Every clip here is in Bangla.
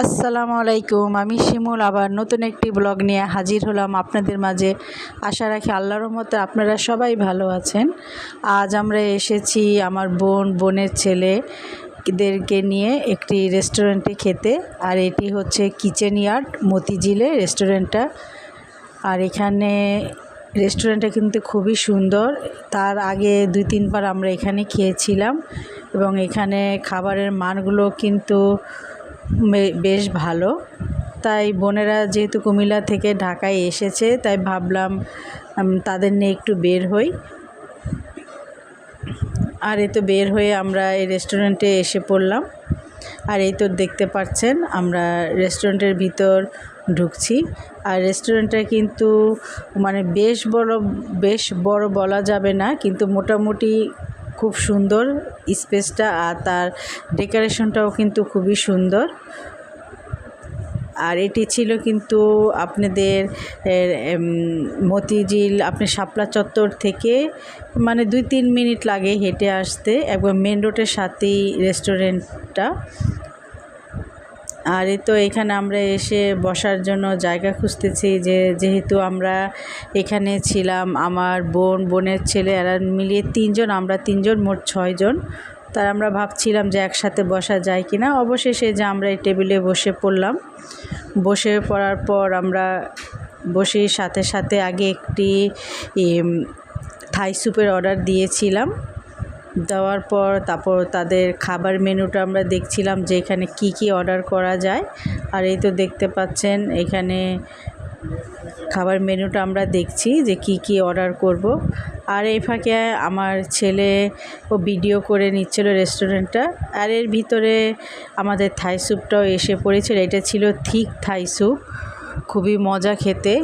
আসসালামু আলাইকুম। আমি শিমুল আবার নতুন একটি ব্লগ নিয়ে হাজির হলাম আপনাদের মাঝে। আশা রাখি আল্লাহর রহমতে আপনারা সবাই ভালো আছেন। আজ আমরা এসেছি আমার বোনের ছেলেদেরকে নিয়ে একটি রেস্টুরেন্টে খেতে। আর এটি হচ্ছে কিচেন ইয়ার্ড মতিঝিলে রেস্টুরেন্টটা। আর এখানে রেস্টুরেন্টটা কিন্তু খুবই সুন্দর। তার আগে 2-3 বার আমরা এখানে খেয়েছিলাম এবং এখানে খাবারের মানগুলো কিন্তু বেশ ভালো। তাই বোনেরা যেহেতু কুমিল্লা থেকে ঢাকায় এসেছে তাই ভাবলাম তাদের নিয়ে একটু বের হই। আর এই তো বের হয়ে আমরা এই রেস্টুরেন্টে এসে পড়লাম। আর এই তো দেখতে পাচ্ছেন আমরা রেস্টুরেন্টের ভিতর ঢুকছি। আর রেস্টুরেন্টটা কিন্তু বেশ বড় বলা যাবে না, কিন্তু মোটামুটি খুব সুন্দর স্পেসটা। আর তার ডেকোরেশনটাও কিন্তু খুবই সুন্দর। আর এটি ছিল কিন্তু আপনাদের মতিঝিল, আপনি শাপলা চত্বর থেকে 2-3 মিনিট লাগে হেঁটে আসতে, একবার মেন রোডের সাথেই রেস্টুরেন্টটা। আর এই তো এখানে আমরা এসে বসার জন্য জায়গা খুঁজতেছি, যেহেতু আমরা এখানে ছিলাম আমার বোনের ছেলে এরা মিলিয়ে 3 জন, আমরা 3 জন, মোট 6 জন। তাই আমরা ভাবছিলাম যে একসাথে বসা যায় কিনা। অবশেষে যে আমরা এই টেবিলে বসে পড়লাম। বসে পড়ার পর আমরা সাথে সাথে আগে একটি থাই স্যুপের অর্ডার দিয়েছিলাম। দেওয়ার পর তারপর তাদের খাবার মেনুটা আমরা দেখছিলাম যে এখানে কি অর্ডার করা যায়। আর এই তো দেখতে পাচ্ছেন এখানে খাবার মেনুটা আমরা দেখছি যে কি অর্ডার করব। আর এই ফাঁকে আমার ছেলে ও ভিডিও করে নিচ্ছিল রেস্টুরেন্টটা। আর এর ভিতরে আমাদের থাই স্যুপটাও এসে পড়েছিল। এটা ছিল থিক থাই স্যুপ, খুবই মজা খেতে।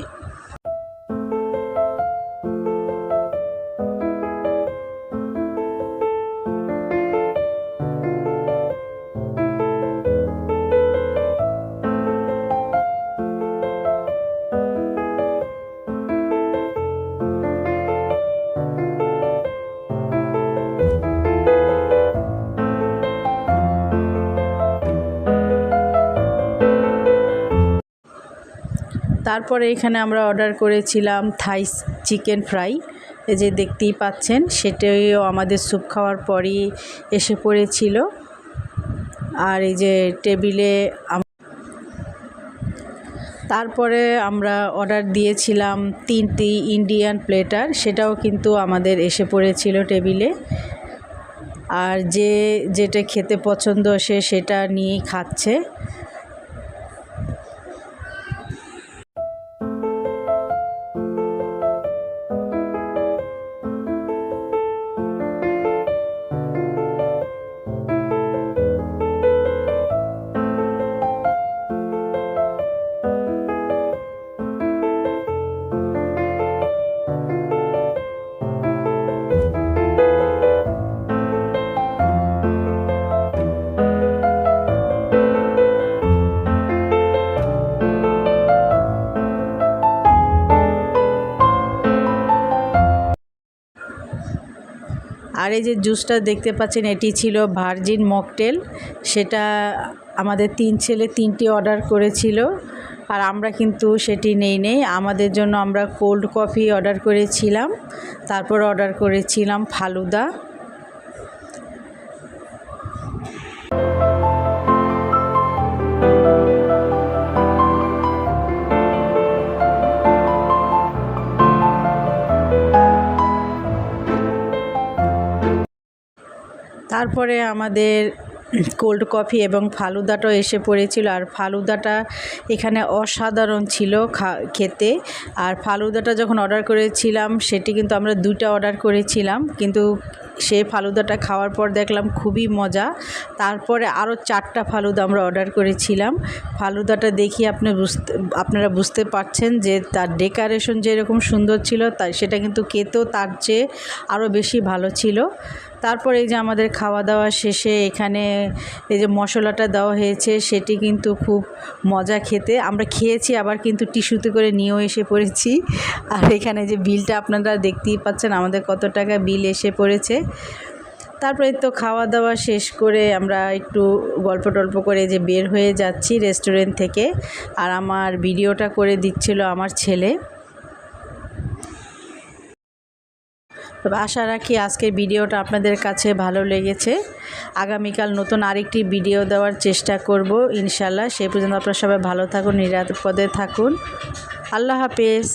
তারপরে এখানে আমরা অর্ডার করেছিলাম থাই চিকেন ফ্রাই, এই যে দেখতেই পাচ্ছেন। সেটাও আমাদের স্যুপ খাওয়ার পরই এসে পড়েছিল। আর এই যে টেবিলে তারপরে আমরা অর্ডার দিয়েছিলাম 3টি ইন্ডিয়ান প্লেটার, সেটাও কিন্তু আমাদের এসে পড়েছিল টেবিলে। আর যেটা খেতে পছন্দ সেটা নিয়েই খাচ্ছে। আর এই যে জুসটা দেখতে পাচ্ছেন এটি ছিল ভার্জিন মকটেল। সেটা আমাদের 3 ছেলে 3টি অর্ডার করেছিল, আর আমরা কিন্তু সেটি নেই। আমাদের জন্য আমরা কোল্ড কফি অর্ডার করেছিলাম, তারপর অর্ডার করেছিলাম ফালুদা। তারপরে আমাদের কোল্ড কফি এবং ফালুদাটাও এসে পড়েছিল। আর ফালুদাটা এখানে অসাধারণ ছিল খেতে। আর ফালুদাটা যখন অর্ডার করেছিলাম সেটি কিন্তু আমরা 2টা অর্ডার করেছিলাম, কিন্তু সেই ফালুদাটা খাওয়ার পর দেখলাম খুবই মজা। তারপরে আরও 4টা ফালুদা আমরা অর্ডার করেছিলাম। ফালুদাটা দেখি আপনারা বুঝতে পারছেন যে তার ডেকোরেশন যেরকম সুন্দর ছিল সেটা কিন্তু খেতেও তার চেয়ে আরও বেশি ভালো ছিল। তারপর এই যে আমাদের খাওয়া দাওয়া শেষে এখানে এই যে মশলাটা দেওয়া হয়েছে সেটি কিন্তু খুব মজা খেতে। আমরা খেয়েছি, আবার কিন্তু টিস্যুতে করে নিয়েও এসে পড়েছি। আর এখানে যে বিলটা আপনারা দেখতেই পাচ্ছেন আমাদের কত টাকা বিল এসে পড়েছে। তারপরে তো খাওয়া দাওয়া শেষ করে আমরা একটু গল্প টল্প করে যে বের হয়ে যাচ্ছি রেস্টুরেন্ট থেকে। আর আমার ভিডিওটা করে দিচ্ছিল আমার ছেলে। তবে আশা রাখি আজকের ভিডিওটা আপনাদের কাছে ভালো লেগেছে। আগামীকাল নতুন আরেকটি ভিডিও দেওয়ার চেষ্টা করব ইনশাল্লাহ। সেই পর্যন্ত আপনারা সবাই ভালো থাকুন, নিরাপদে থাকুন। আল্লাহ হাফেজ।